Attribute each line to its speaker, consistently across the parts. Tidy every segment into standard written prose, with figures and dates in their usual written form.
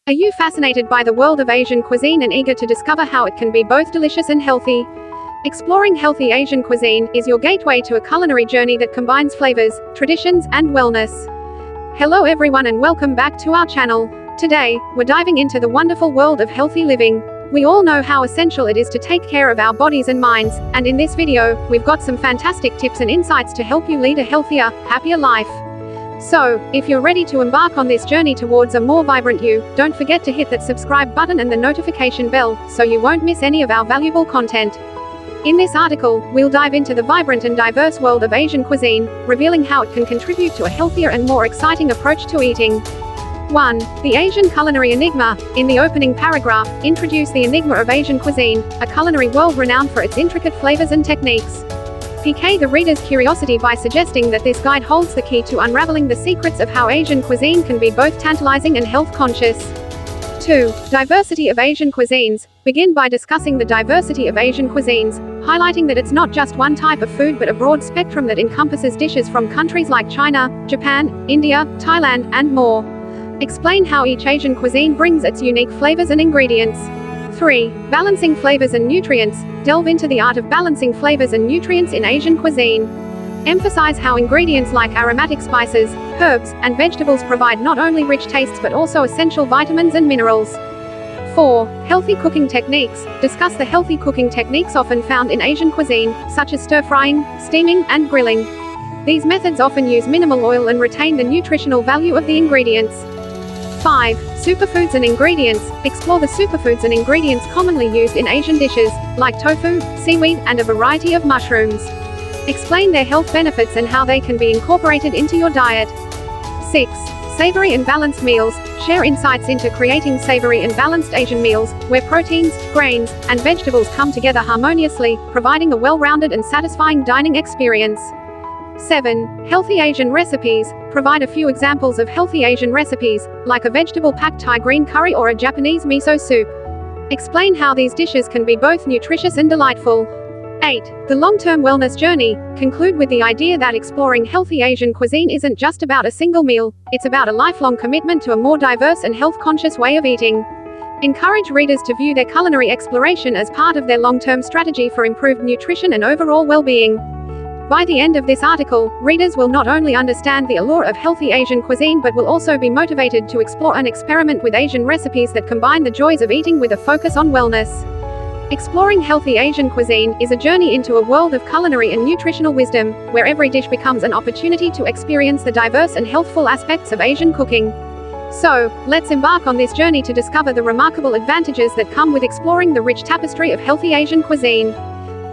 Speaker 1: Are you fascinated by the world of Asian cuisine and eager to discover how it can be both delicious and healthy? Exploring healthy Asian cuisine is your gateway to a culinary journey that combines flavors, traditions, and wellness. Hello everyone and welcome back to our channel. Today, we're diving into the wonderful world of healthy living. We all know how essential it is to take care of our bodies and minds, and in this video, we've got some fantastic tips and insights to help you lead a healthier, happier life. So, if you're ready to embark on this journey towards a more vibrant you, don't forget to hit that subscribe button and the notification bell, so you won't miss any of our valuable content. In this article, we'll dive into the vibrant and diverse world of Asian cuisine, revealing how it can contribute to a healthier and more exciting approach to eating. 1. The Asian Culinary Enigma. In the opening paragraph, introduce the enigma of Asian cuisine, a culinary world renowned for its intricate flavors and techniques. Pique the reader's curiosity by suggesting that this guide holds the key to unraveling the secrets of how Asian cuisine can be both tantalizing and health-conscious. 2. Diversity of Asian cuisines. Begin by discussing the diversity of Asian cuisines, highlighting that it's not just one type of food but a broad spectrum that encompasses dishes from countries like China, Japan, India, Thailand, and more. Explain how each Asian cuisine brings its unique flavors and ingredients. 3. Balancing flavors and nutrients. Delve into the art of balancing flavors and nutrients in Asian cuisine. Emphasize how ingredients like aromatic spices, herbs, and vegetables provide not only rich tastes but also essential vitamins and minerals. 4. Healthy cooking techniques. Discuss the healthy cooking techniques often found in Asian cuisine, such as stir-frying, steaming, and grilling. These methods often use minimal oil and retain the nutritional value of the ingredients. 5. Superfoods and ingredients. Explore the superfoods and ingredients commonly used in Asian dishes, like tofu, seaweed, and a variety of mushrooms. Explain their health benefits and how they can be incorporated into your diet. 6. Savory and balanced meals. Share insights into creating savory and balanced Asian meals, where proteins, grains, and vegetables come together harmoniously, providing a well-rounded and satisfying dining experience. 7. Healthy Asian recipes. Provide a few examples of healthy Asian recipes, like a vegetable pad thai green curry or a Japanese miso soup. Explain how these dishes can be both nutritious and delightful. 8. The long-term wellness journey. Conclude with the idea that exploring healthy Asian cuisine isn't just about a single meal, it's about a lifelong commitment to a more diverse and health-conscious way of eating. Encourage readers to view their culinary exploration as part of their long-term strategy for improved nutrition and overall well-being. By the end of this article, readers will not only understand the allure of healthy Asian cuisine but will also be motivated to explore and experiment with Asian recipes that combine the joys of eating with a focus on wellness. Exploring healthy Asian cuisine is a journey into a world of culinary and nutritional wisdom, where every dish becomes an opportunity to experience the diverse and healthful aspects of Asian cooking. So, let's embark on this journey to discover the remarkable advantages that come with exploring the rich tapestry of healthy Asian cuisine.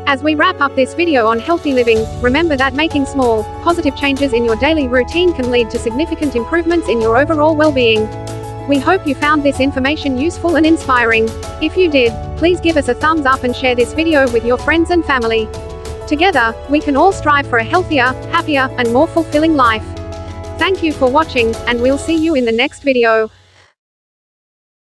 Speaker 1: As we wrap up this video on healthy living, remember that making small, positive changes in your daily routine can lead to significant improvements in your overall well-being. We hope you found this information useful and inspiring. If you did, please give us a thumbs up and share this video with your friends and family. Together, we can all strive for a healthier, happier, and more fulfilling life. Thank you for watching, and we'll see you in the next video.